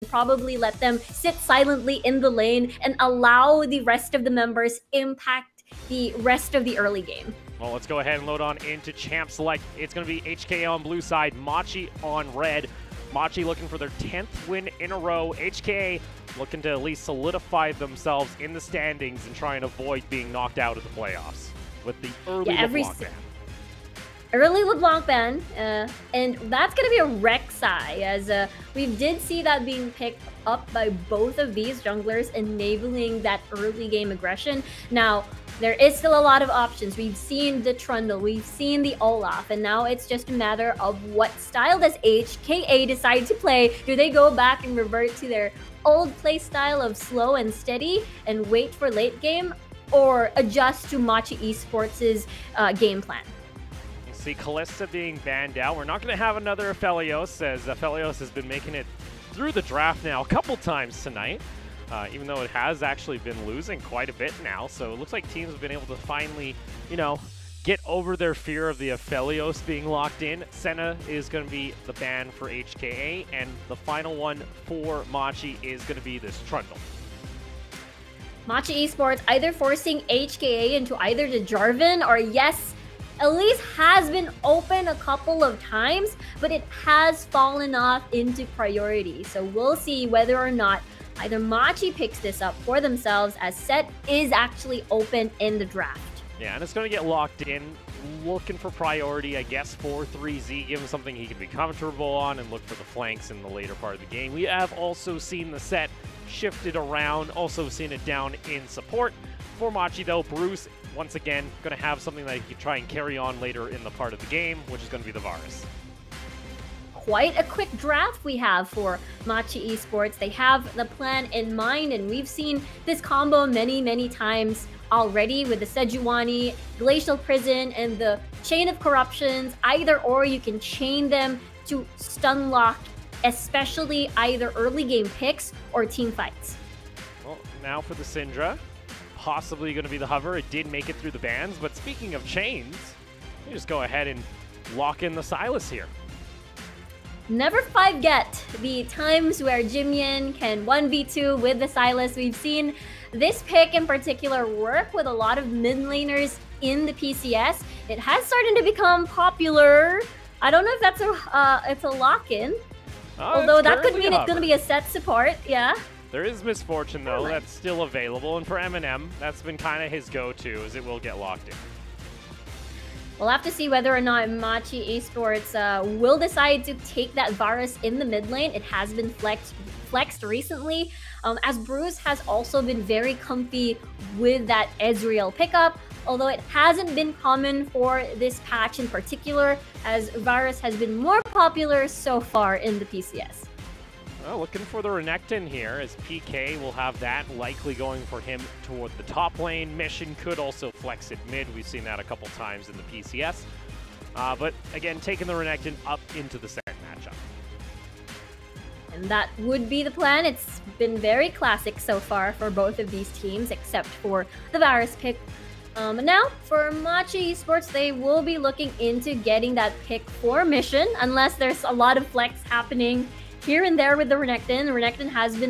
probably let them sit silently in the lane and allow the rest of the members impact the rest of the early game. Well, let's go ahead and load on into Champ Select. It's going to be HKA on blue side, Machi on red. Machi looking for their 10th win in a row. HKA looking to at least solidify themselves in the standings and try and avoid being knocked out of the playoffs with the early LeBlanc ban. Early LeBlanc ban, and that's going to be a Rek'Sai, as we did see that being picked up by both of these junglers, enabling that early game aggression. Now, there is still a lot of options. We've seen the Trundle, we've seen the Olaf, and now it's just a matter of what style does HKA decide to play. Do they go back and revert to their old play style of slow and steady and wait for late game, or adjust to Machi Esports' game plan? See Kalista being banned out. We're not going to have another Aphelios, as Aphelios has been making it through the draft now a couple times tonight, even though it has actually been losing quite a bit now. So it looks like teams have been able to finally, you know, get over their fear of the Aphelios being locked in. Senna is going to be the ban for HKA, and the final one for Machi is going to be this Trundle. Machi Esports either forcing HKA into either the Jarvan or, yes, Elise has been open a couple of times, but it has fallen off into priority. So we'll see whether or not either Machi picks this up for themselves, as Set is actually open in the draft. Yeah, and it's going to get locked in, looking for priority, I guess, for 3Z, give him something he can be comfortable on and look for the flanks in the later part of the game. We have also seen the Set shifted around, also seen it down in support. For Machi, though, Bruce, once again, going to have something that he can try and carry on later in the part of the game, which is going to be the Varus. Quite a quick draft we have for Machi Esports. They have the plan in mind, and we've seen this combo many times already with the Sejuani, Glacial Prison, and the Chain of Corruptions. Either or, you can chain them to stun lock, especially either early game picks or team fights. Well, now for the Syndra. Possibly going to be the hover. It did make it through the bans, but speaking of chains, you just go ahead and lock in the Sylas here. Never forget the times where Jimyan can 1v2 with the Sylas. We've seen this pick in particular work with a lot of mid laners in the PCS. It has started to become popular. I don't know if that's it's a lock-in, although that could mean it's going to be a Set support. Yeah. There is Misfortune, though, that's still available. And for Eminem, that's been kind of his go-to, as it will get locked in. We'll have to see whether or not Machi Esports will decide to take that Varus in the mid lane. It has been flexed recently, as Bruce has also been very comfy with that Ezreal pickup, although it hasn't been common for this patch in particular, as Varus has been more popular so far in the PCS. Well, looking for the Renekton here, as PK will have that likely going for him toward the top lane. Mission could also flex it mid. We've seen that a couple times in the PCS. But again, taking the Renekton up into the second matchup. And that would be the plan. It's been very classic so far for both of these teams, except for the Varus pick. Now, for Machi Esports, they will be looking into getting that pick for Mission, unless there's a lot of flex happening here and there with the Renekton. The Renekton has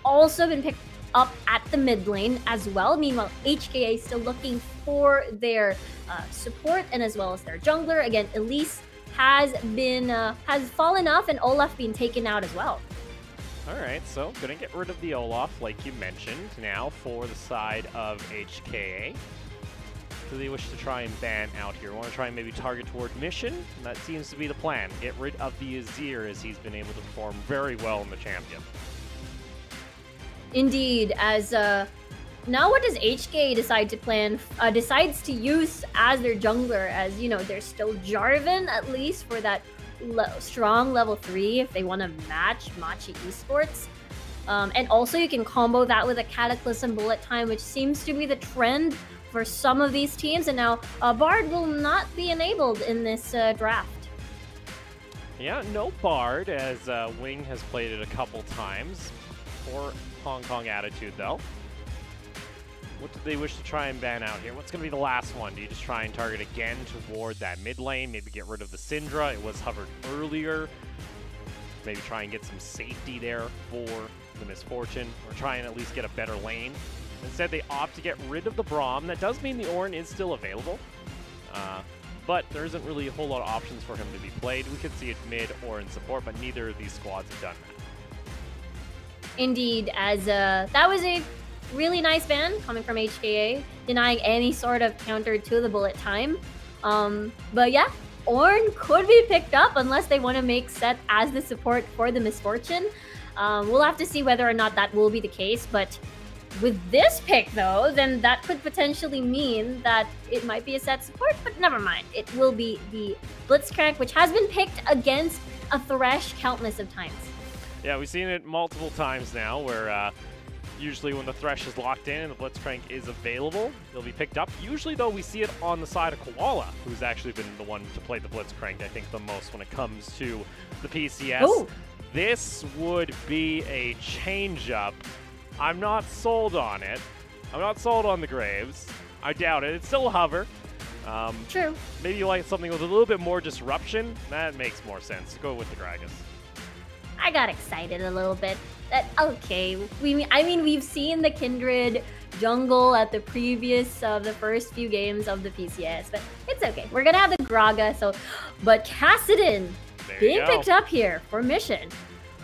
also been picked up at the mid lane as well. Meanwhile, HKA still looking for their support and as well as their jungler. Again, Elise has fallen off, and Olaf being taken out as well. All right, so gonna get rid of the Olaf, like you mentioned. Now for the side of HKA. Do they wish to try and ban out here? Want to try and maybe target toward Mission? And that seems to be the plan. Get rid of the Azir, as he's been able to perform very well in the champion. Indeed, as now what does HKA decide to plan? Decides to use as their jungler, as you know, there's still Jarvan at least for that strong level 3 if they want to match Machi Esports. And also you can combo that with a Cataclysm Bullet Time, which seems to be the trend for some of these teams, and now Bard will not be enabled in this draft. Yeah, no Bard, as Wing has played it a couple times. For Hong Kong Attitude, though. What do they wish to try and ban out here? What's going to be the last one? Do you just try and target again toward that mid lane? Maybe get rid of the Syndra. It was hovered earlier. maybe try and get some safety there for the Misfortune, or try and at least get a better lane. Instead, they opt to get rid of the Braum. That does mean the Ornn is still available, but there isn't really a whole lot of options for him to be played. We could see it mid or in support, but neither of these squads have done that. Indeed, as that was a really nice ban coming from HKA, denying any sort of counter to the bullet time. But yeah, Ornn could be picked up unless they want to make Seth as the support for the Misfortune. We'll have to see whether or not that will be the case, but with this pick though, then that could potentially mean that it might be a Seth support, but never mind. It will be the Blitzcrank, which has been picked against a Thresh countless of times. Yeah, we've seen it multiple times now where usually when the Thresh is locked in and the Blitzcrank is available, they'll be picked up. Usually though, we see it on the side of Koala, who's actually been the one to play the Blitzcrank, I think, the most when it comes to the PCS. Ooh. This would be a change-up. I'm not sold on it. I'm not sold on the Graves. I doubt it. It's still a hover. True. Maybe you like something with a little bit more disruption. That makes more sense. Go with the Gragas. I got excited a little bit. Okay, I mean, we've seen the Kindred jungle at the the first few games of the PCS, but it's okay. We're gonna have the Graga, but Kassadin being picked up here for Mission.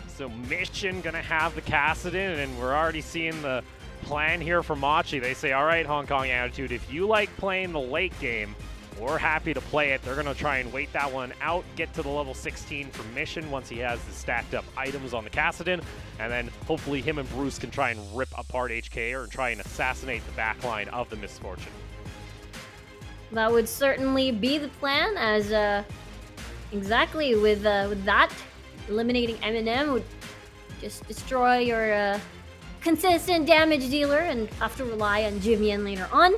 So Mission gonna have the Kassadin, and we're already seeing the plan here for Machi. They say, all right, Hong Kong Attitude, if you like playing the late game, we're happy to play it. They're going to try and wait that one out, get to the level 16 for Mission once he has the stacked up items on the Kassadin, and then hopefully him and Bruce can try and rip apart HKA or try and assassinate the backline of the Misfortune. That would certainly be the plan, as exactly with that, eliminating Eminem would just destroy your consistent damage dealer and have to rely on Jivian later on.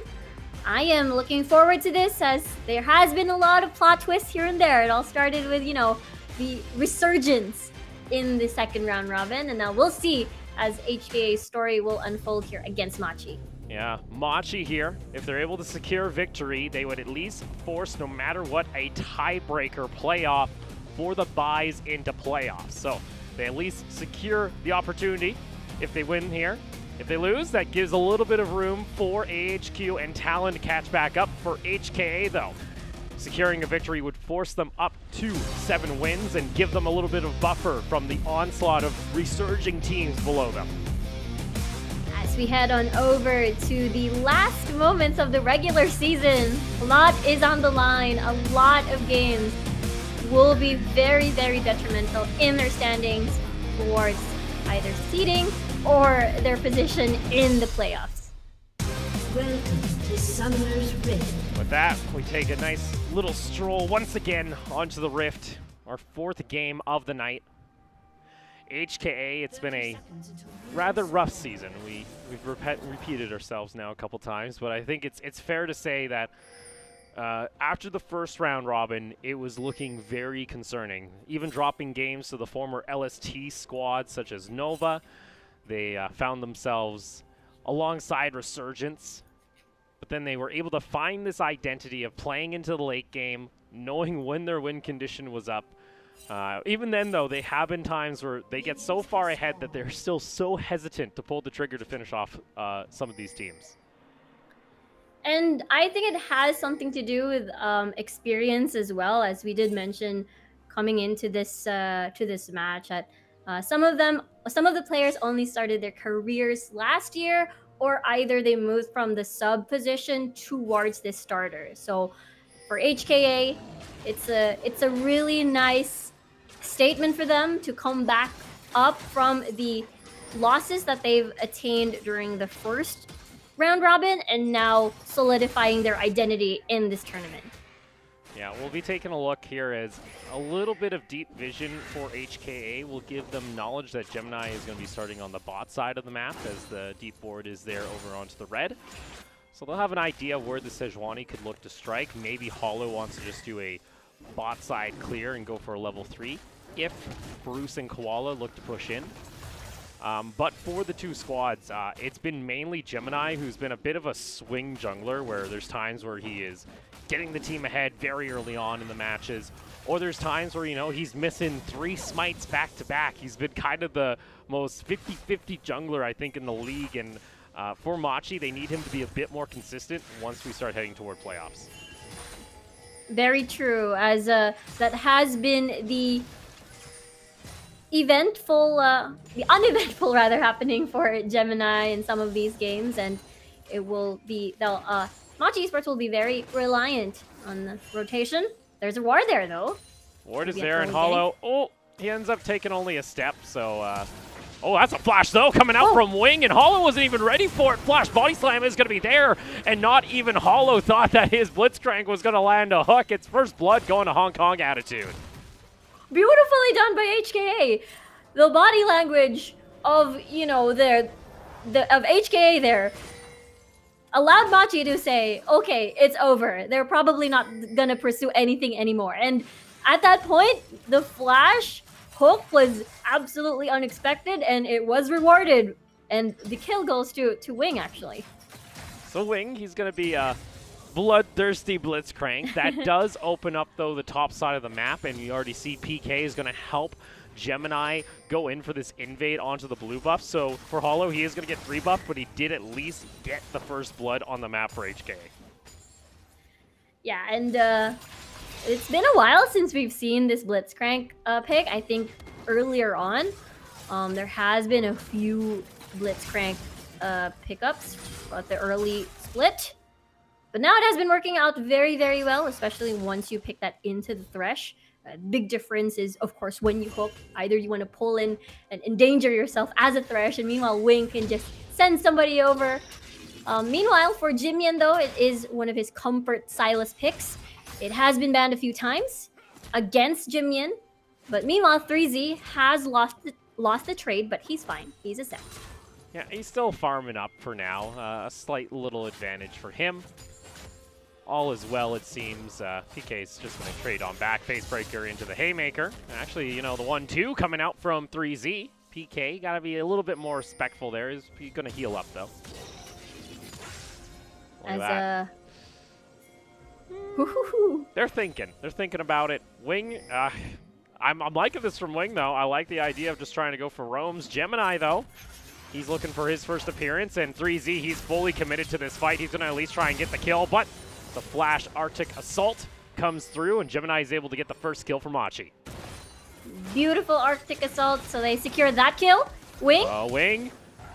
I am looking forward to this, as there has been a lot of plot twists here and there. It all started with, you know, the resurgence in the second round robin, and now we'll see as HKA's story will unfold here against Machi. Yeah, Machi here, if they're able to secure victory, they would at least force, no matter what, a tiebreaker playoff for the buys into playoffs. So they at least secure the opportunity if they win here. If they lose, that gives a little bit of room for AHQ and Talon to catch back up. For HKA, though, securing a victory would force them up to 7 wins and give them a little bit of buffer from the onslaught of resurging teams below them. As we head on over to the last moments of the regular season, a lot is on the line. A lot of games will be very, very detrimental in their standings towards either seeding or their position in the playoffs. Welcome to Summer's Rift. With that, we take a nice little stroll once again onto the Rift, our 4th game of the night. HKA, it's been a rather rough season. We've repeated ourselves now a couple times, but I think it's fair to say that after the first round robin, it was looking very concerning. Even dropping games to the former LST squads such as Nova, they found themselves alongside Resurgence, but then they were able to find this identity of playing into the late game, knowing when their win condition was up. Even then, though, they have been times where they get so far ahead that they're still so hesitant to pull the trigger to finish off some of these teams. And I think it has something to do with experience as well, as we did mention coming into this match. That some of the players only started their careers last year, or either they moved from the sub position towards the starter. So for HKA, it's a really nice statement for them to come back up from the losses that they've attained during the first round robin, and now solidifying their identity in this tournament. Yeah, we'll be taking a look here as a little bit of deep vision for HKA will give them knowledge that Gemini is going to be starting on the bot side of the map, as the deep board is there over onto the red. So they'll have an idea where the Sejuani could look to strike. Maybe Hollow wants to just do a bot side clear and go for a level 3 if Bruce and Koala look to push in. But for the two squads, it's been mainly Gemini, who's been a bit of a swing jungler, where there's times where he is getting the team ahead very early on in the matches, or there's times where, you know, he's missing 3 smites back-to-back. He's been kind of the most 50-50 jungler, I think, in the league, and for Machi, they need him to be a bit more consistent once we start heading toward playoffs. Very true, as that has been the eventful, the uneventful rather, happening for Gemini in some of these games, and it will be, Machi Esports will be very reliant on the rotation. There's a ward there, though. Ward is there, and Hollow, oh, he ends up taking only a step, so, oh, that's a flash, though, coming out from Wing, and Hollow wasn't even ready for it. Flash body slam is going to be there, and not even Hollow thought that his Blitzcrank was going to land a hook. It's first blood going to Hong Kong Attitude. Beautifully done by HKA. The body language of, you know, of HKA there allowed Machi to say, okay, it's over. They're probably not gonna pursue anything anymore. And at that point, the flash hook was absolutely unexpected, and it was rewarded. And the kill goes to Wing, actually. So Wing, he's gonna be bloodthirsty Blitzcrank. That does open up, though, the top side of the map, and you already see PK is going to help Gemini go in for this invade onto the blue buff. So for Hollow, he is going to get 3 buff, but he did at least get the first blood on the map for HKA. Yeah, and it's been a while since we've seen this Blitzcrank pick. I think earlier on, there has been a few Blitzcrank pickups at the early split. But now it has been working out very, very well, especially once you pick that into the Thresh. Big difference is, of course, when you hook. Either you want to pull in and endanger yourself as a Thresh, and meanwhile Wing can just send somebody over. Meanwhile, for Jimian, though, it is one of his comfort Silas picks. It has been banned a few times against Jimian, but meanwhile 3Z has lost the trade, but he's fine. He's a set. Yeah, he's still farming up for now. A slight little advantage for him. All is well, it seems. PK's just going to trade on back. Facebreaker into the Haymaker. Actually, you know, the 1-2 coming out from 3Z. PK, got to be a little bit more respectful there. He's going to heal up, though. They're thinking. They're thinking about it. Wing, I'm liking this from Wing, though. I like the idea of just trying to go for roams. Gemini, though, he's looking for his first appearance, and 3Z, he's fully committed to this fight. He's going to at least try and get the kill, but the Flash Arctic Assault comes through, and Gemini is able to get the first kill for Machi. Beautiful Arctic Assault, so they secure that kill. Wing? Wing.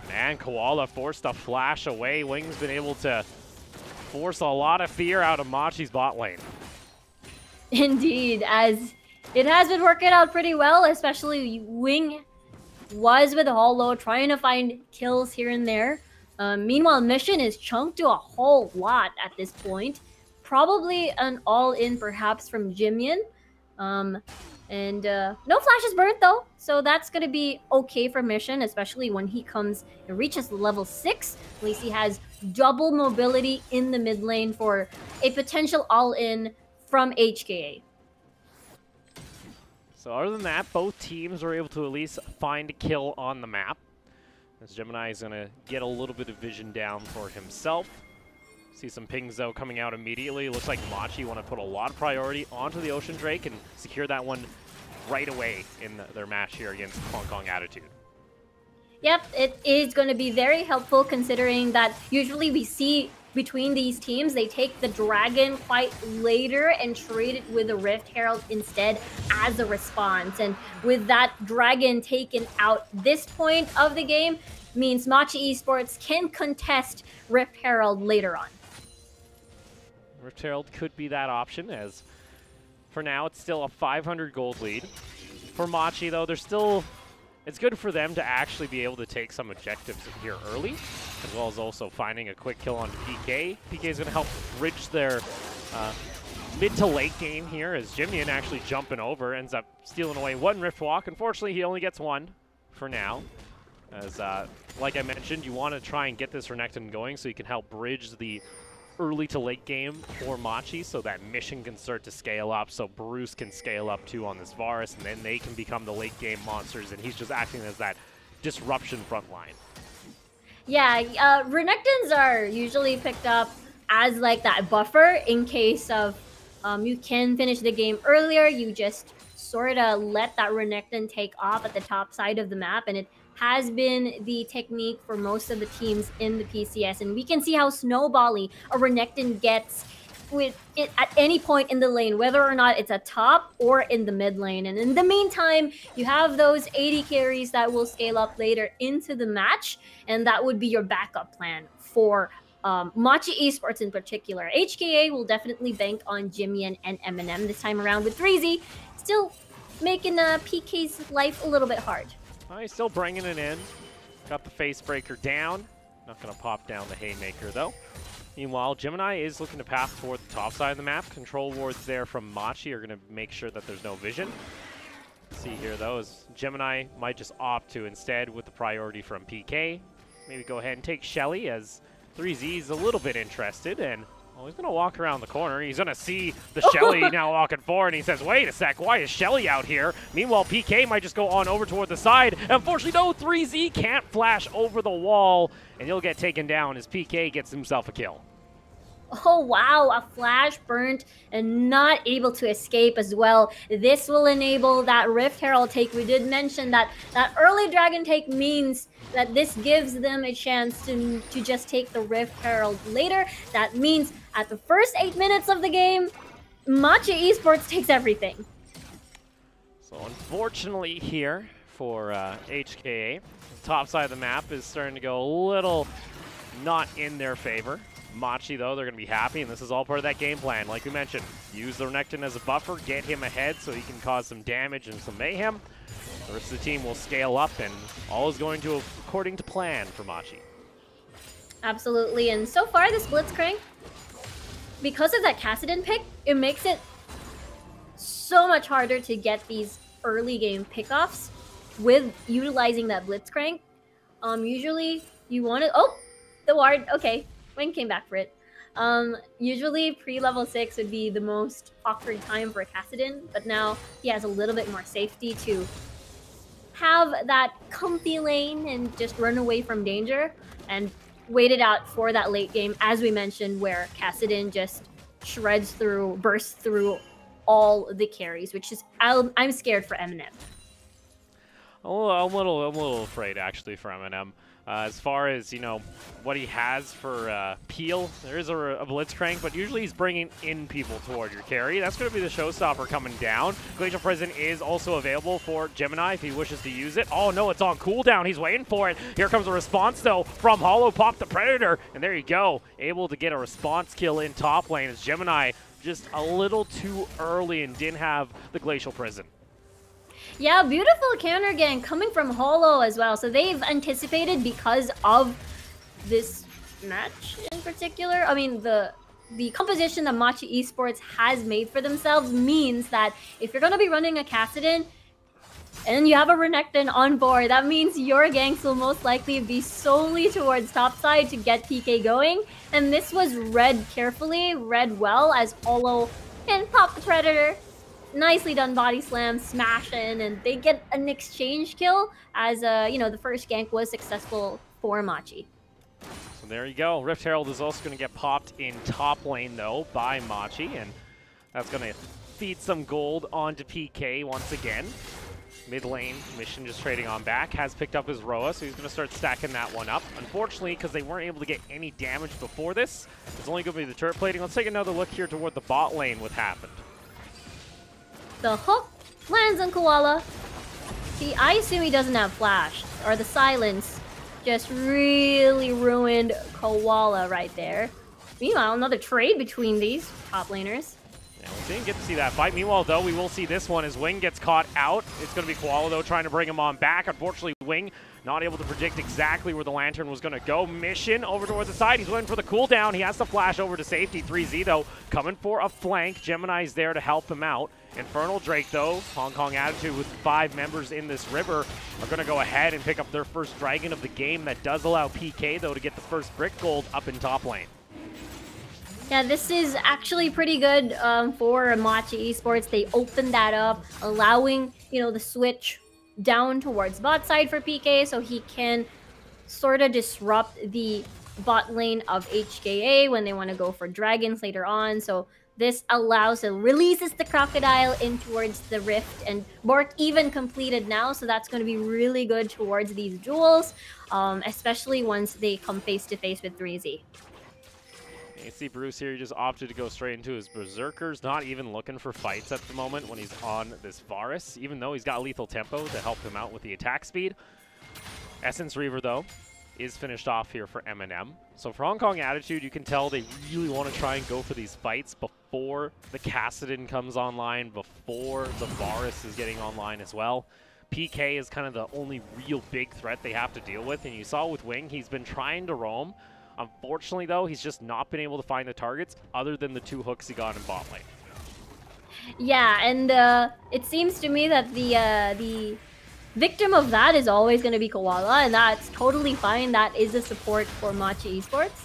Man, Koala forced the flash away. Wing's been able to force a lot of fear out of Machi's bot lane. Indeed, as it has been working out pretty well, especially Wing was with Hollow, trying to find kills here and there. Meanwhile, Mission is chunked to a whole lot at this point. Probably an all-in, perhaps, from Jimian. No flashes burnt, though, so that's going to be okay for Mission, especially when he comes and reaches level 6. At least he has double mobility in the mid lane for a potential all-in from HKA. So other than that, both teams were able to at least find a kill on the map. As Gemini is going to get a little bit of vision down for himself. See some pings, though, coming out immediately. Looks like Machi want to put a lot of priority onto the Ocean Drake and secure that one right away in their match here against Hong Kong Attitude. Yep, it is going to be very helpful, considering that usually we see between these teams, they take the Dragon quite later and trade it with a Rift Herald instead as a response. And with that Dragon taken out this point of the game, means Machi Esports can contest Rift Herald later on. Rift Herald could be that option, as for now it's still a 500 gold lead. For Machi, though, they're still... It's good for them to actually be able to take some objectives here early, as well as also finding a quick kill on PK. PK is going to help bridge their mid to late game here, as Jimian actually jumping over, ends up stealing away one Rift Walk. Unfortunately, he only gets one for now, as like I mentioned, you want to try and get this Renekton going so you can help bridge the early to late game for Machi, so that Mission can start to scale up, so Bruce can scale up too on this Varus, and then they can become the late game monsters, and he's just acting as that disruption front line. Yeah, Renekton's are usually picked up as like that buffer in case of you can finish the game earlier. You just sort of let that Renekton take off at the top side of the map, and it has been the technique for most of the teams in the PCS. And we can see how snowbally a Renekton gets with it at any point in the lane, whether or not it's a top or in the mid lane. And in the meantime, you have those 80 carries that will scale up later into the match, and that would be your backup plan for Machi Esports in particular. HKA will definitely bank on Jimian and Eminem this time around, with 3Z still making PK's life a little bit hard. He's still bringing it in. Got the face breaker down. Not going to pop down the haymaker though. Meanwhile, Gemini is looking to path toward the top side of the map. Control wards there from Machi are going to make sure that there's no vision. See here though, is Gemini might just opt to instead, with the priority from PK, maybe go ahead and take Shelly, as 3Z is a little bit interested, and well, he's going to walk around the corner. He's going to see the Shelly now walking forward, and he says, wait a sec, why is Shelly out here? Meanwhile, PK might just go on over toward the side. Unfortunately, no, 3Z can't flash over the wall, and he'll get taken down as PK gets himself a kill. Oh wow, a flash burnt and not able to escape as well. This will enable that Rift Herald take. We did mention that that early Dragon take means that this gives them a chance to just take the Rift Herald later. That means at the first 8 minutes of the game, Machi Esports takes everything. So unfortunately here for HKA, the top side of the map is starting to go a little not in their favor. Machi, though, they're going to be happy, and this is all part of that game plan. Like we mentioned, use the Renekton as a buffer, get him ahead so he can cause some damage and some mayhem. The rest of the team will scale up, and all is going to according to plan for Machi. Absolutely, and so far this Blitzcrank, because of that Kassadin pick, it makes it so much harder to get these early game pickoffs with utilizing that Blitzcrank. Usually you want to... Oh! The ward, okay. Wing came back for it. Usually pre-level 6 would be the most awkward time for a Kassadin, but now he has a little bit more safety to have that comfy lane and just run away from danger, and wait it out for that late game, as we mentioned, where Kassadin just shreds through, bursts through all the carries, which is, I'm scared for Eminem. I'm a little afraid, actually, for Eminem. As far as, you know, what he has for peel, there is a Blitzcrank, but usually he's bringing in people toward your carry. That's going to be the showstopper coming down. Glacial Prison is also available for Gemini if he wishes to use it. Oh, no, it's on cooldown. He's waiting for it. Here comes a response, though, from Hollow. Pop the Predator, and there you go. Able to get a response kill in top lane as Gemini just a little too early and didn't have the Glacial Prison. Yeah, beautiful counter gang coming from Hollow as well. So they've anticipated, because of this match in particular. I mean, the composition that Machi Esports has made for themselves means that if you're going to be running a Kassadin and you have a Renekton on board, that means your ganks will most likely be solely towards topside to get PK going. And this was read carefully, read well, as Hollow can pop the Predator. Nicely done body slam, smash in, and they get an exchange kill as, you know, the first gank was successful for Machi. So there you go. Rift Herald is also going to get popped in top lane, though, by Machi, and that's going to feed some gold onto PK once again. Mid lane, Mission just trading on back, has picked up his Roa, so he's going to start stacking that one up. Unfortunately, because they weren't able to get any damage before this, it's only going to be the turret plating. Let's take another look here toward the bot lane, what happened. The hook lands on Koala. See, I assume he doesn't have flash, or the silence just really ruined Koala right there. Meanwhile, another trade between these top laners. Yeah, we didn't get to see that fight. Meanwhile, though, we will see this one as Wing gets caught out. It's going to be Koala, though, trying to bring him on back. Unfortunately, Wing not able to predict exactly where the Lantern was going to go. Mission over towards the side. He's waiting for the cooldown. He has to flash over to safety. 3Z, though, coming for a flank. Gemini's there to help him out. Infernal Drake, though, Hong Kong Attitude with 5 members in this river, are going to go ahead and pick up their first Dragon of the game. That does allow PK, though, to get the first Brick Gold up in top lane. Yeah, this is actually pretty good for Machi Esports. They opened that up, allowing, you know, the switch down towards bot side for PK, so he can sort of disrupt the bot lane of HKA when they want to go for dragons later on. So this releases the crocodile in towards the rift, and Bork even completed now, so that's going to be really good towards these duels, especially once they come face to face with 3Z. You see Bruce here, he just opted to go straight into his Berserkers, not even looking for fights at the moment when he's on this Varus, even though he's got lethal tempo to help him out with the attack speed. Essence Reaver, though, is finished off here for M&M. So for Hong Kong Attitude, you can tell they really want to try and go for these fights before the Kassadin comes online, before the Varus is getting online as well. PK is kind of the only real big threat they have to deal with, and you saw with Wing, he's been trying to roam. Unfortunately, though, he's just not been able to find the targets other than the 2 hooks he got in bot lane. Yeah, and it seems to me that the victim of that is always going to be Koala, and that's totally fine. That is a support for Machi Esports.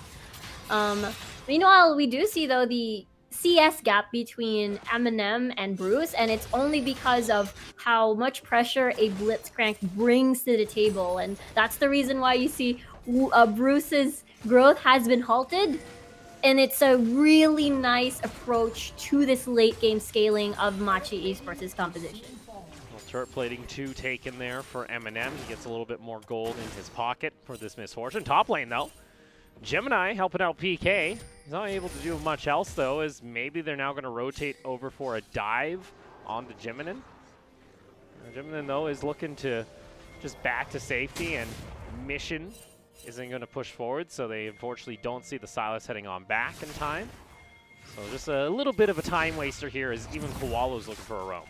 Meanwhile, we do see, though, the CS gap between M&M and Bruce, and it's only because of how much pressure a Blitzcrank brings to the table, and that's the reason why you see Bruce's growth has been halted, and it's a really nice approach to this late game scaling of Machi Esports' composition. Turret plating 2 taken there for M&M. He gets a little bit more gold in his pocket for this misfortune. Top lane, though, Gemini helping out PK. He's not able to do much else, though, as maybe they're now going to rotate over for a dive on the Geminin. Geminin, though, is looking to just back to safety, and Mission isn't going to push forward, so they unfortunately don't see the Silas heading on back in time. So just a little bit of a time waster here as even Koala's looking for a roam.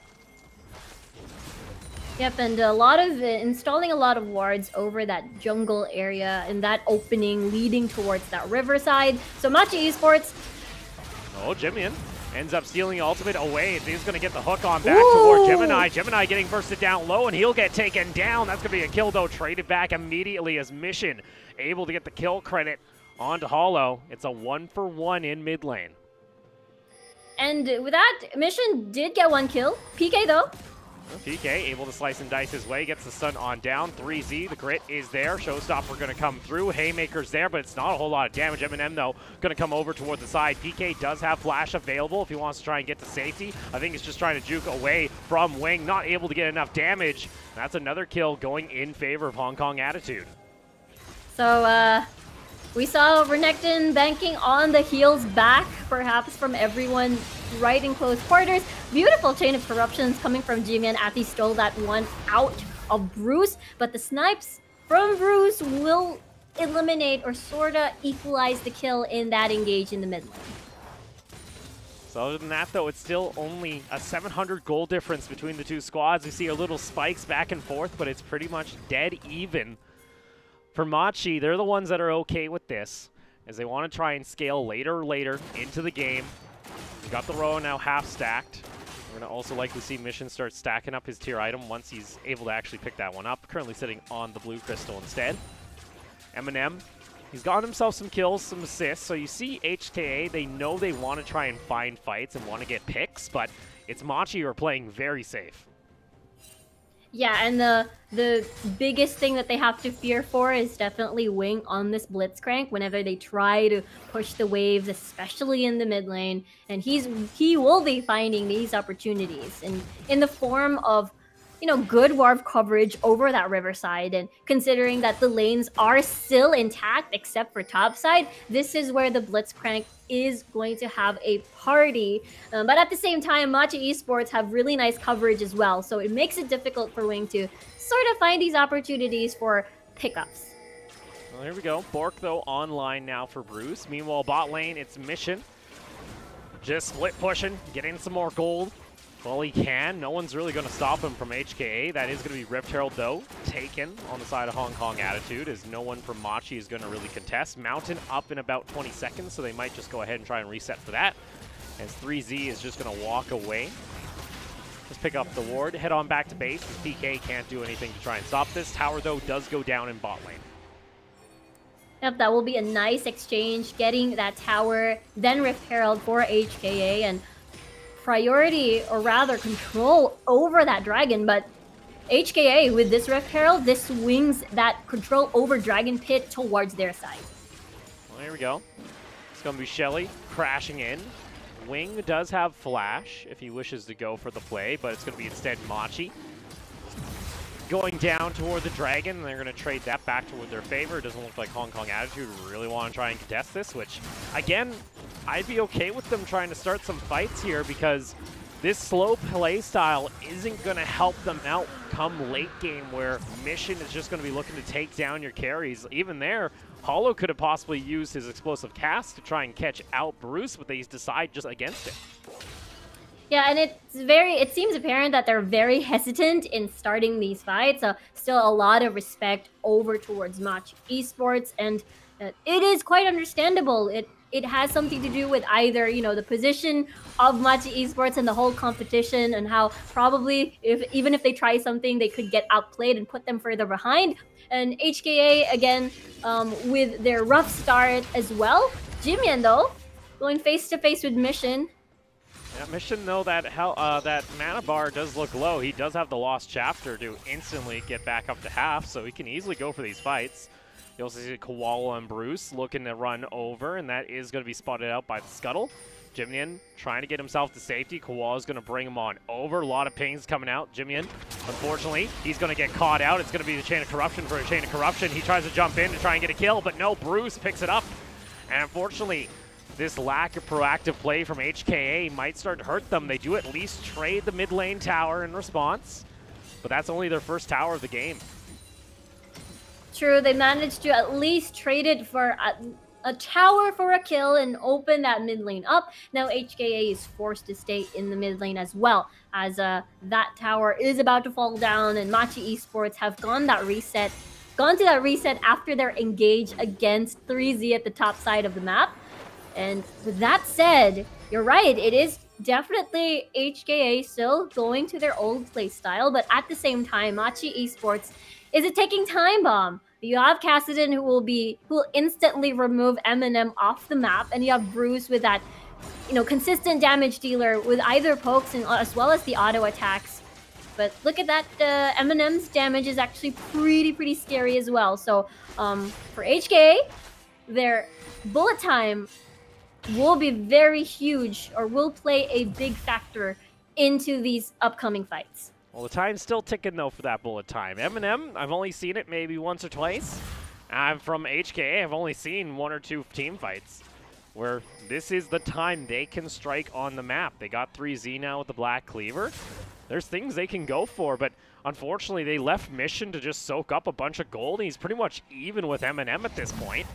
Yep, and a lot of installing a lot of wards over that jungle area and that opening leading towards that riverside. So Machi Esports. Oh, Jimian ends up stealing the ultimate away. He's going to get the hook on back toward Gemini. Gemini getting bursted down low, and he'll get taken down. That's going to be a kill, though, traded back immediately as Mission able to get the kill credit onto Hollow. It's a 1-for-1 in mid lane. And with that, Mission did get 1 kill. PK, though. PK able to slice and dice his way, gets the stun on down. 3Z, the grit is there. Showstopper going to come through. Haymaker's there, but it's not a whole lot of damage. M&M, though, going to come over toward the side. PK does have flash available if he wants to try and get to safety. I think he's just trying to juke away from Wing, not able to get enough damage. That's another kill going in favor of Hong Kong Attitude. So, we saw Renekton banking on the heals back, perhaps from everyone right in close quarters. Beautiful chain of corruptions coming from G-Man as he stole that one out of Bruce. But the snipes from Bruce will eliminate or sorta equalize the kill in that engage in the mid lane. So other than that, though, it's still only a 700 gold difference between the two squads. We see a little spikes back and forth, but it's pretty much dead even. For Machi, they're the ones that are okay with this, as they want to try and scale later into the game. We've got the Roa now half stacked. We're going to also likely see Mission start stacking up his tier item once he's able to actually pick that one up. Currently sitting on the blue crystal instead. M&M, he's got himself some kills, some assists. So you see HKA, they know they want to try and find fights and want to get picks, but it's Machi who are playing very safe. Yeah, and the biggest thing that they have to fear for is definitely Wing on this Blitzcrank whenever they try to push the waves, especially in the mid lane. And he will be finding these opportunities in the form of, you know, good Warv coverage over that riverside. And considering that the lanes are still intact except for topside, this is where the Blitzcrank is going to have a party. But at the same time, Machi Esports have really nice coverage as well. So it makes it difficult for Wing to sort of find these opportunities for pickups. Well, here we go. Bork, though, online now for Bruce. Meanwhile, bot lane, it's Mission. Just split pushing, getting some more gold. Well, he can. No one's really going to stop him from HKA. That is going to be Rift Herald, though, taken on the side of Hong Kong Attitude, as no one from Machi is going to really contest. Mountain up in about 20 seconds, so they might just go ahead and try and reset for that, as 3Z is just going to walk away. Just pick up the ward, head on back to base, as PK can't do anything to try and stop this. Tower, though, does go down in bot lane. Yep, that will be a nice exchange, getting that tower, then Rift Herald for HKA, and priority, or rather control over that dragon. But HKA, with this Rift Herald, this swings that control over Dragon Pit towards their side. Well, here we go. It's going to be Shelly crashing in. Wing does have Flash if he wishes to go for the play, but it's going to be instead Machi. Going down toward the Dragon, and they're going to trade that back toward their favor. It doesn't look like Hong Kong Attitude really want to try and contest this, which, again, I'd be okay with them trying to start some fights here because this slow play style isn't going to help them out come late game where Mission is just going to be looking to take down your carries. Even there, Hollow could have possibly used his explosive cast to try and catch out Bruce, but they decide just against it. Yeah, and it seems apparent that they're very hesitant in starting these fights. Still a lot of respect over towards Machi Esports, and it is quite understandable. It has something to do with either, you know, the position of Machi Esports and the whole competition, and how probably even if they try something, they could get outplayed and put them further behind. And HKA, again, with their rough start as well. Jimian, though, going face-to-face with Mission. Yeah, Mission, though, that mana bar does look low. He does have the Lost Chapter to instantly get back up to half, so he can easily go for these fights. You also see Koala and Bruce looking to run over, and that is going to be spotted out by the Scuttle. Jimian trying to get himself to safety. Koala's going to bring him on over. A lot of pings coming out. Jimian, unfortunately, he's going to get caught out. It's going to be the Chain of Corruption for a Chain of Corruption. He tries to jump in to try and get a kill, but no, Bruce picks it up. And unfortunately, this lack of proactive play from HKA might start to hurt them. They do at least trade the mid lane tower in response, but that's only their first tower of the game. True, they managed to at least trade it for a tower for a kill and open that mid lane up. Now HKA is forced to stay in the mid lane as well, as that tower is about to fall down, and Machi Esports have gone to that reset after their engage against 3Z at the top side of the map. And with that said, you're right, it is definitely HKA still going to their old playstyle, but at the same time, Machi Esports is a ticking time bomb. You have Kassadin who will instantly remove Eminem off the map, and you have Bruce with that, you know, consistent damage dealer with either pokes and as well as the auto attacks. But look at that, Eminem's damage is actually pretty scary as well. So for HKA, their bullet time will be very huge, or will play a big factor into these upcoming fights. Well, the time's still ticking, though, for that bullet time. Eminem, I've only seen it maybe once or twice. From HKA, I've only seen 1 or 2 team fights where this is the time they can strike on the map. They got 3Z now with the Black Cleaver. There's things they can go for, but unfortunately, they left Mission to just soak up a bunch of gold, and he's pretty much even with Eminem at this point.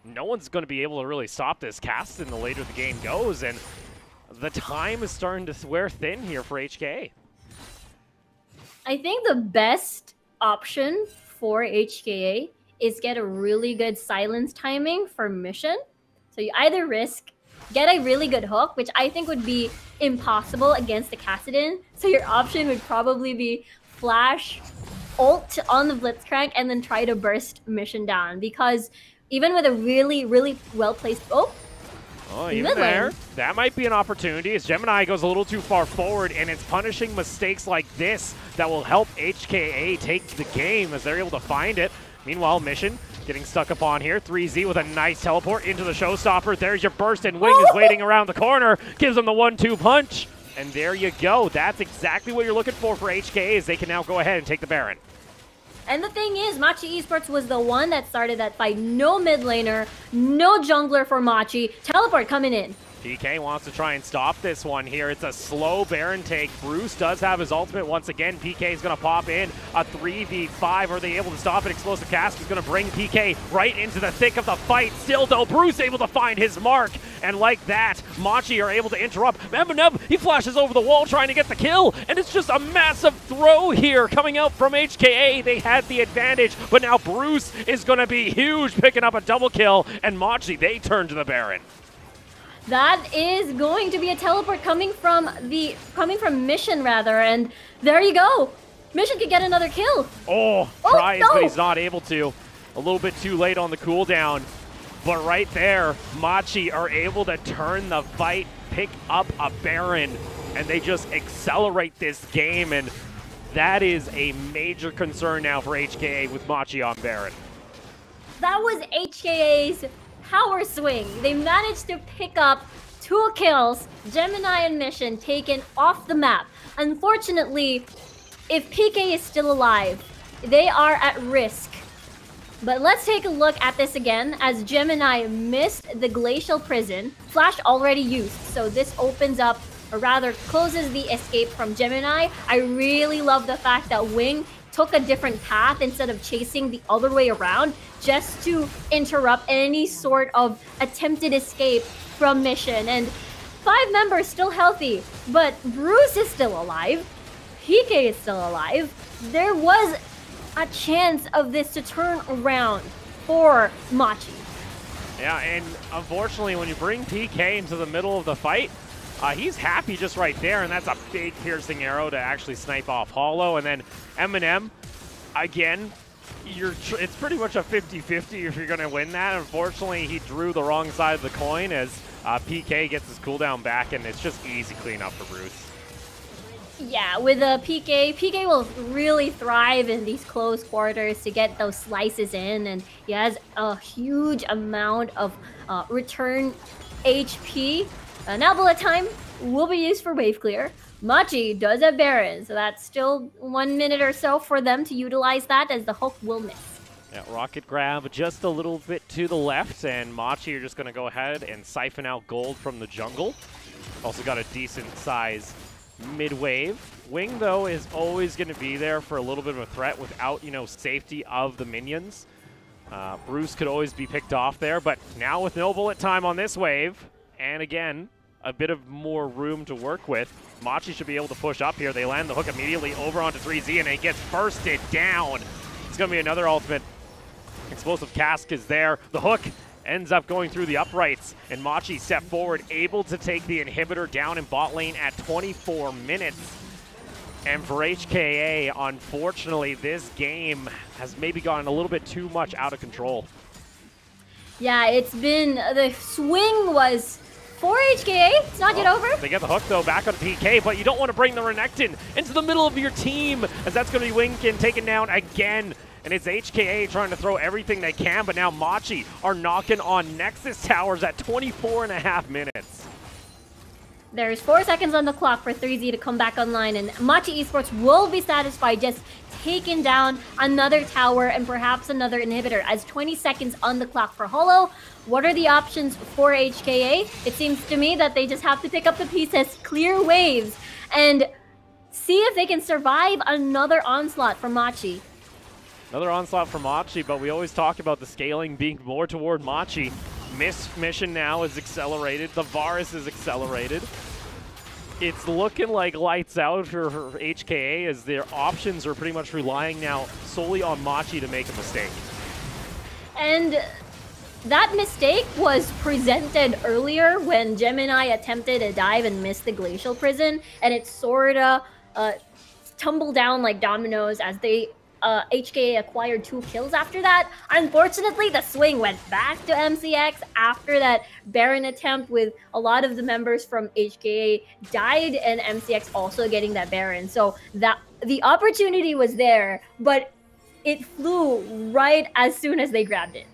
No one's going to be able to really stop this cast in the later the game goes, and the time is starting to wear thin here for HKA. I think the best option for HKA is get a really good silence timing for Mission. So you either get a really good hook, which I think would be impossible against the Kassadin. So your option would probably be flash, ult on the Blitzcrank, and then try to burst Mission down. Because even with a really well-placed... Oh, even there, that might be an opportunity as Gemini goes a little too far forward, and it's punishing mistakes like this that will help HKA take the game as they're able to find it. Meanwhile, Mission getting stuck upon here. 3Z with a nice teleport into the showstopper. There's your burst, and Wing is waiting around the corner. Gives them the 1-2 punch. And there you go. That's exactly what you're looking for HKA, as they can now go ahead and take the Baron. And the thing is, Machi Esports was the one that started that fight. No mid laner, no jungler for Machi. Teleport coming in. PK wants to try and stop this one here. It's a slow Baron take. Bruce does have his ultimate once again. PK is going to pop in a 3v5. Are they able to stop it? Explosive Cast is going to bring PK right into the thick of the fight. Still, though, Bruce able to find his mark. And like that, Machi are able to interrupt. Eminem, he flashes over the wall trying to get the kill. And it's just a massive throw here coming out from HKA. They had the advantage, but now Bruce is going to be huge, picking up a double kill. And Machi, they turn to the Baron. That is going to be a teleport coming from Mission, rather, and there you go. Mission could get another kill. Tries, but he's not able to. A little bit too late on the cooldown. But right there, Machi are able to turn the fight, pick up a Baron, and they just accelerate this game. And That is a major concern now for HKA with Machi on Baron. That was HKA's power swing. They managed to pick up 2 kills, Gemini and Mission taken off the map. Unfortunately, if PK is still alive, they are at risk. But let's take a look at this again as Gemini missed the Glacial Prison. Flash already used, so this opens up, or rather closes the escape from Gemini. I really love the fact that Wing took a different path instead of chasing the other way around just to interrupt any sort of attempted escape from Mission. And 5 members still healthy, but Bruce is still alive. PK is still alive. There was a chance of this to turn around for Machi. Yeah, and unfortunately when you bring PK into the middle of the fight, he's happy just right there, and that's a big piercing arrow to actually snipe off Hollow. And then Eminem, again, it's pretty much a 50-50 if you're going to win that. Unfortunately, he drew the wrong side of the coin as PK gets his cooldown back, and it's just easy cleanup for Bruce. Yeah, with PK will really thrive in these close quarters to get those slices in, and he has a huge amount of return HP. Now bullet time will be used for wave clear. Machi does have Baron, so that's still 1 minute or so for them to utilize that as the hook will miss. Yeah, rocket grab just a little bit to the left, and Machi are just going to go ahead and siphon out gold from the jungle. Also got a decent size mid-wave. Wing, though, is always going to be there for a little bit of a threat without, safety of the minions. Bruce could always be picked off there, but now with no bullet time on this wave, and again, a bit of more room to work with, Machi should be able to push up here. They land the hook immediately over onto 3Z, and it gets bursted down. It's going to be another ultimate. Explosive Cask is there. The hook ends up going through the uprights, and Machi step forward, able to take the inhibitor down in bot lane at 24 minutes. And for HKA, unfortunately, this game has maybe gotten a little bit too much out of control. Yeah, it's been, the swing was for HKA. It's not yet over. They get the hook, though, back on PK, but you don't want to bring the Renekton into the middle of your team, as that's going to be Winkin taken down again. And it's HKA trying to throw everything they can, but now Machi are knocking on Nexus towers at 24.5 minutes. There's 4 seconds on the clock for 3Z to come back online, and Machi Esports will be satisfied just taking down another tower and perhaps another inhibitor as 20 seconds on the clock for Hollow. What are the options for HKA? It seems to me that they just have to pick up the pieces, clear waves, and see if they can survive another onslaught from Machi. Another onslaught from Machi, but we always talk about the scaling being more toward Machi. Mission now is accelerated. The Varus is accelerated. It's looking like lights out for HKA as their options are pretty much relying now solely on Machi to make a mistake. And that mistake was presented earlier when Gemini attempted a dive and missed the Glacial Prison, and it sorta tumbled down like dominoes as they HKA acquired 2 kills after that. Unfortunately, the swing went back to MCX after that Baron attempt, with a lot of the members from HKA died and MCX also getting that Baron. So that the opportunity was there, but it flew right as soon as they grabbed it.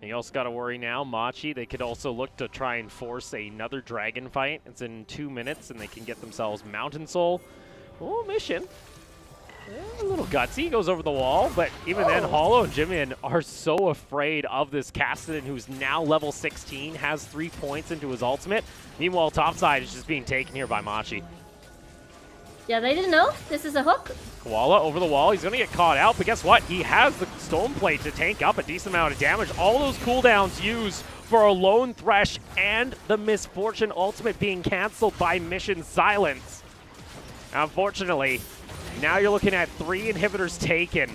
And you also got to worry now, Machi, they could also look to try and force another dragon fight. It's in 2 minutes and they can get themselves Mountain Soul. Oh, Mission. A little gutsy, goes over the wall, but even then, Hollow and Jimin are so afraid of this Cassidy, who's now level 16, has 3 points into his ultimate. Meanwhile, topside is just being taken here by Machi. Yeah, they didn't know. This is a hook. Koala over the wall. He's going to get caught out, but guess what? He has the Stone Plate to tank up a decent amount of damage. All those cooldowns used for a Lone Thresh and the Misfortune ultimate being canceled by Mission Silence. Unfortunately, now you're looking at 3 inhibitors taken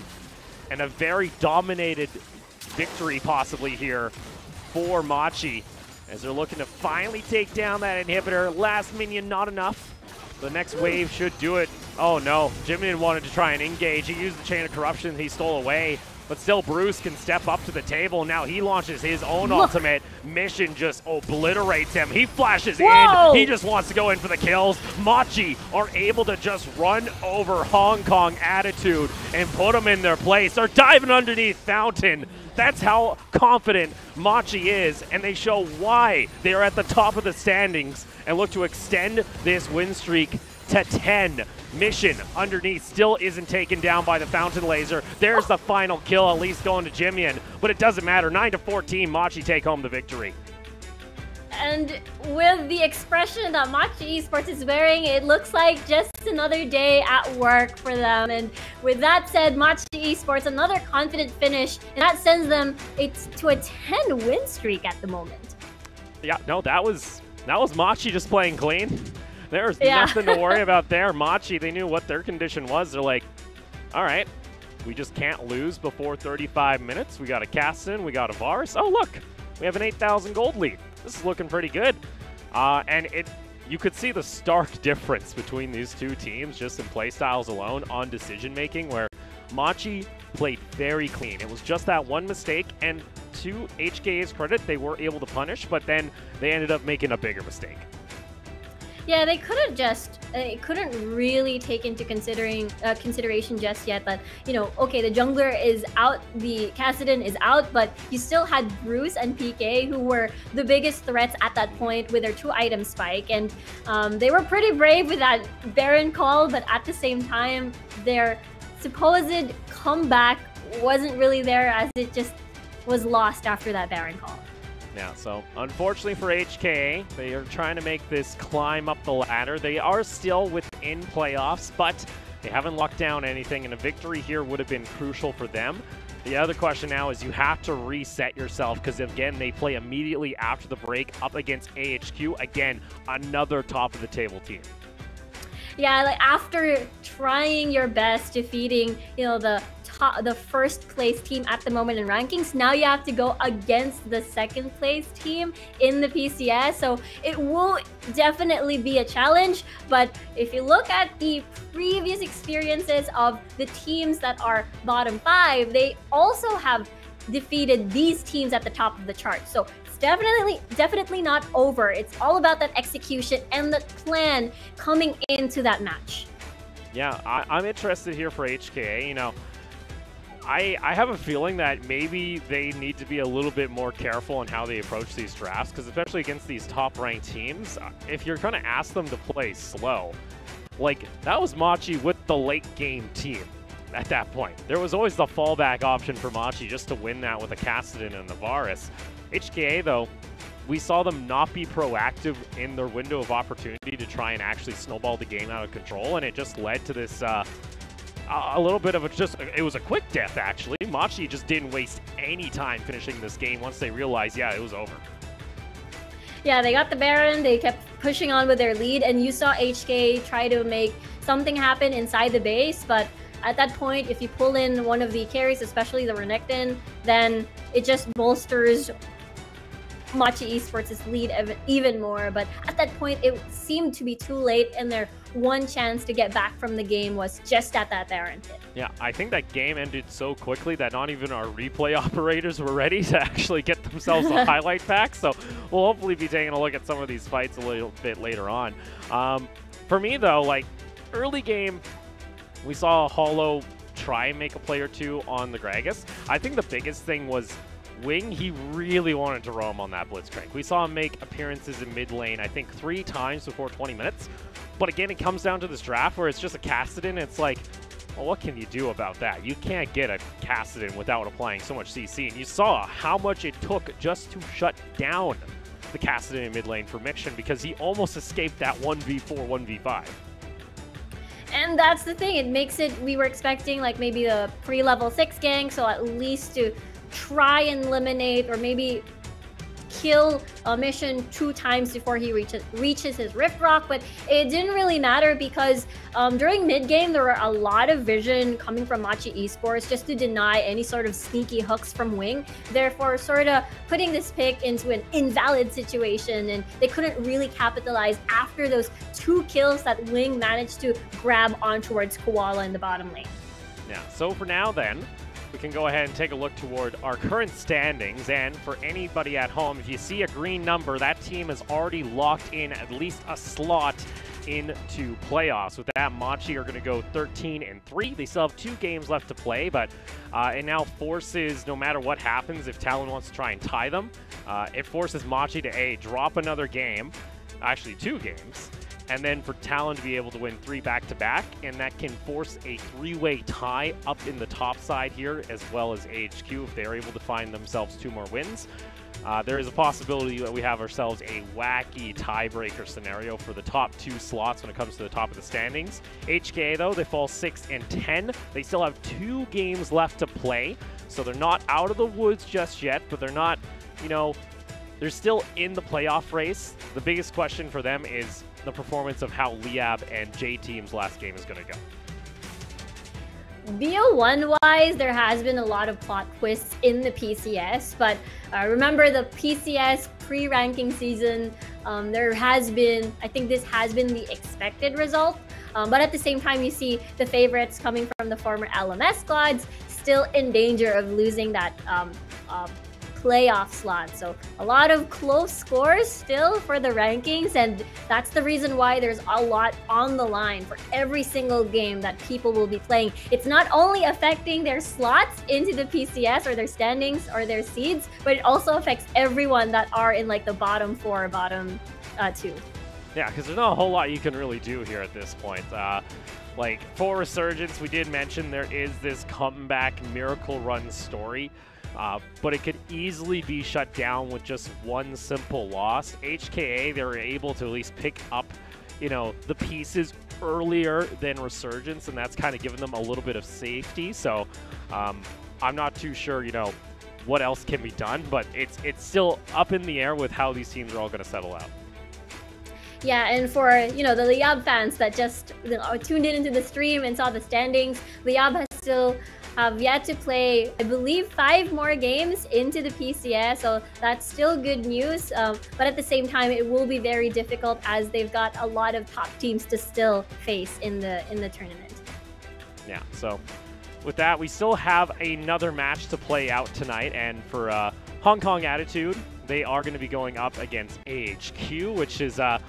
and a very dominated victory possibly here for Machi as they're looking to finally take down that inhibitor. Last minion, not enough. The next wave should do it. Oh no, Jimin wanted to try and engage. He used the Chain of Corruption he stole away. But still, Bruce can step up to the table. Now he launches his own ultimate. Mission just obliterates him. He flashes in. He just wants to go in for the kills. Machi are able to just run over Hong Kong Attitude and put them in their place. They're diving underneath Fountain. That's how confident Machi is, and they show why they are at the top of the standings and look to extend this win streak to 10. Mission underneath still isn't taken down by the Fountain Laser. There's the final kill, at least going to Jimian, but it doesn't matter. 9-14, Machi take home the victory. And with the expression that Machi Esports is wearing, it looks like just another day at work for them. And with that said, Machi Esports, another confident finish, and that sends them to a 10-win streak at the moment. Yeah, no, that was Machi just playing clean. There's nothing to worry about there. Machi, they knew what their condition was. They're like, all right, we just can't lose before 35 minutes. We got a Caston, we got a Vars. Oh, look, we have an 8,000 gold lead. This is looking pretty good. And you could see the stark difference between these two teams just in playstyles alone on decision-making, where Machi played very clean. It was just that one mistake, and to HKA's credit, they were able to punish, but then they ended up making a bigger mistake. Yeah, they couldn't really take into consideration just yet that, you know, okay, the jungler is out, the Kassadin is out, but you still had Bruce and PK, who were the biggest threats at that point with their 2-item spike, and they were pretty brave with that Baron call, but at the same time, their supposed comeback wasn't really there, as it just was lost after that Baron call. Yeah, so unfortunately for HKA, they are trying to make this climb up the ladder. They are still within playoffs, but they haven't locked down anything, and a victory here would have been crucial for them. The other question now is you have to reset yourself, because again, they play immediately after the break up against AHQ. Again, another top of the table team. Yeah, like after trying your best defeating, you know, the first place team at the moment in rankings, now you have to go against the second place team in the PCS, so it will definitely be a challenge. But if you look at the previous experiences of the teams that are bottom 5, they also have defeated these teams at the top of the chart, so it's definitely not over. It's all about that execution and the plan coming into that match. Yeah, I'm interested here for HKA. You know, I have a feeling that maybe they need to be a little bit more careful in how they approach these drafts, because especially against these top-ranked teams, if you're going to ask them to play slow, like that was Machi with the late-game team at that point. There was always the fallback option for Machi just to win that with a Kassadin and the Varus. HKA, though, we saw them not be proactive in their window of opportunity to try and actually snowball the game out of control, and it just led to this a little bit of it was a quick death, actually. Machi just didn't waste any time finishing this game once they realized, yeah, it was over. Yeah, they got the Baron, they kept pushing on with their lead, and you saw HK try to make something happen inside the base, but at that point, if you pull in one of the carries, especially the Renekton, then it just bolsters Machi Esports' lead even more. But at that point, it seemed to be too late, and their one chance to get back from the game was just at that Baron hit. Yeah, I think that game ended so quickly that not even our replay operators were ready to actually get themselves a highlight pack. So we'll hopefully be taking a look at some of these fights a little bit later on. For me, though, like early game, we saw Hollow try and make a play or two on the Gragas. I think the biggest thing was Wing, he really wanted to roam on that Blitzcrank. We saw him make appearances in mid lane, I think 3 times before 20 minutes. But again, it comes down to this draft where it's just a Kassadin. It's like, well, what can you do about that? You can't get a Kassadin without applying so much CC. And you saw how much it took just to shut down the Kassadin in mid lane for Mixion, because he almost escaped that 1v4, 1v5. And that's the thing, it makes it, we were expecting like maybe a pre-level 6 gank, so at least to try and eliminate or maybe kill a Mission 2 times before he reaches his Rift Rock, but it didn't really matter because during mid-game there were a lot of vision coming from Machi Esports just to deny any sort of sneaky hooks from Wing, therefore sort of putting this pick into an invalid situation, and they couldn't really capitalize after those 2 kills that Wing managed to grab on towards Koala in the bottom lane. Yeah, so for now then, we can go ahead and take a look toward our current standings. And for anybody at home, if you see a green number, that team has already locked in at least a slot into playoffs. With that, Machi are going to go 13-3. They still have 2 games left to play, but it now forces, no matter what happens, if Talon wants to try and tie them, it forces Machi to drop another game, actually 2 games, and then for Talon to be able to win 3 back-to-back, and that can force a 3-way tie up in the top side here, as well as HQ if they're able to find themselves 2 more wins. There is a possibility that we have ourselves a wacky tiebreaker scenario for the top 2 slots when it comes to the top of the standings. HKA, though, they fall 6-10. They still have 2 games left to play, so they're not out of the woods just yet, but they're not, you know, they're still in the playoff race. The biggest question for them is the performance of how Liab and J-Team's last game is going to go. BO1-wise, there has been a lot of plot twists in the PCS, but remember the PCS pre-ranking season, there has been, I think this has been the expected result, but at the same time you see the favorites coming from the former LMS squads still in danger of losing that playoff slot. So a lot of close scores still for the rankings, and that's the reason why there's a lot on the line for every single game that people will be playing. It's not only affecting their slots into the PCS or their standings or their seeds, but it also affects everyone that are in like the bottom 4, bottom 2. Yeah, because there's not a whole lot you can really do here at this point. Like for Resurgence, we did mention there is this comeback miracle run story. But it could easily be shut down with just 1 simple loss. HKA, they were able to at least pick up, you know, the pieces earlier than Resurgence, and that's kind of given them a little bit of safety. So I'm not too sure, you know, what else can be done, but it's still up in the air with how these teams are all going to settle out. Yeah, and for, you know, the Liab fans that just tuned in into the stream and saw the standings, Liab has still have yet to play, I believe, 5 more games into the PCS, so that's still good news. But at the same time, it will be very difficult as they've got a lot of top teams to still face in the tournament. Yeah, so with that, we still have another match to play out tonight, and for Hong Kong Attitude, they are going to be going up against AHQ, which is a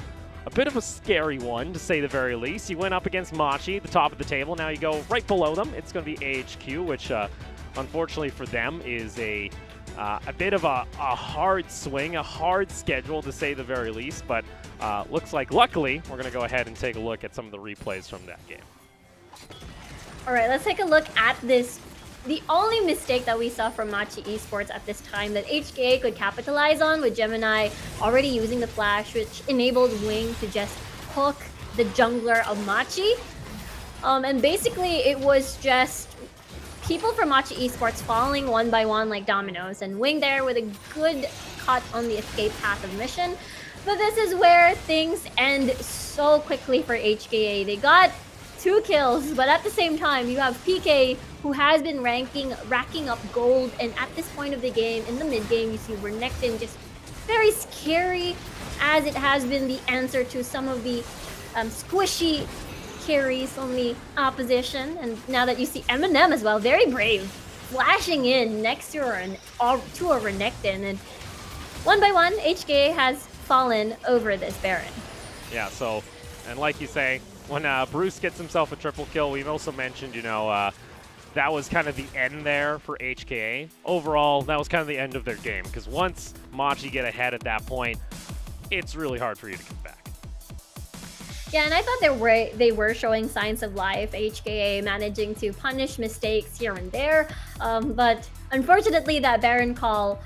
bit of a scary one, to say the very least. You went up against Machi at the top of the table. Now you go right below them. It's going to be AHQ, which, unfortunately for them, is a bit of a hard swing, a hard schedule, to say the very least. But looks like, luckily, we're going to go ahead and take a look at some of the replays from that game. All right, let's take a look at this. The only mistake that we saw from Machi Esports at this time that HKA could capitalize on, with Gemini already using the flash, which enabled Wing to just hook the jungler of Machi. And basically it was just people from Machi Esports falling 1 by 1 like dominoes, and Wing there with a good cut on the escape path of mission. But this is where things end so quickly for HKA. They got 2 kills, but at the same time, you have PK, who has been racking up gold, and at this point of the game, in the mid game, you see Renekton just very scary, as it has been the answer to some of the squishy carries on the opposition. And now that you see Eminem as well, very brave, flashing in next to a Renekton, and 1 by 1, HKA has fallen over this Baron. Yeah, so, and like you say, when Bruce gets himself a triple kill, we've also mentioned, you know, that was kind of the end there for HKA. Overall, that was kind of the end of their game, because once Machi get ahead at that point, it's really hard for you to come back. Yeah, and I thought they were showing signs of life, HKA managing to punish mistakes here and there, but unfortunately that Baron call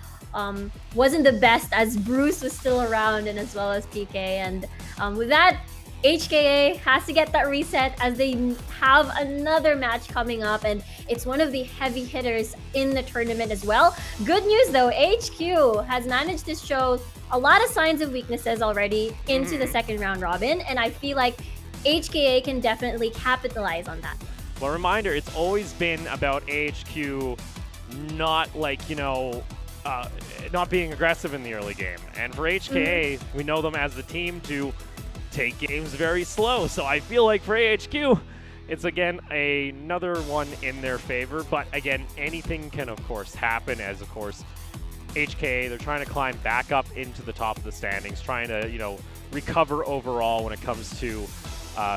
wasn't the best, as Bruce was still around, and as well as PK, and with that, HKA has to get that reset, as they have another match coming up, and it's one of the heavy hitters in the tournament as well. Good news though, HQ has managed to show a lot of signs of weaknesses already into the second round robin, and I feel like HKA can definitely capitalize on that. Well, reminder, it's always been about AHQ not, like, you know, not being aggressive in the early game. And for HKA, we know them as the team to take games very slow. So I feel like for AHQ, it's again another one in their favor, but again, anything can of course happen, as of course HKA, they're trying to climb back up into the top of the standings, trying to, you know, recover overall when it comes to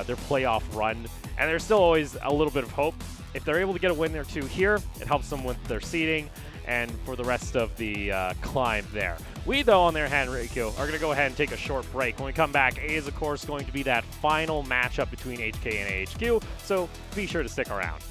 their playoff run. And there's still always a little bit of hope. If they're able to get a win or two here, it helps them with their seeding and for the rest of the climb there. We, though, on their hand, Riku, are going to go ahead and take a short break. When we come back, A is, of course, going to be that final matchup between HK and AHQ, so be sure to stick around.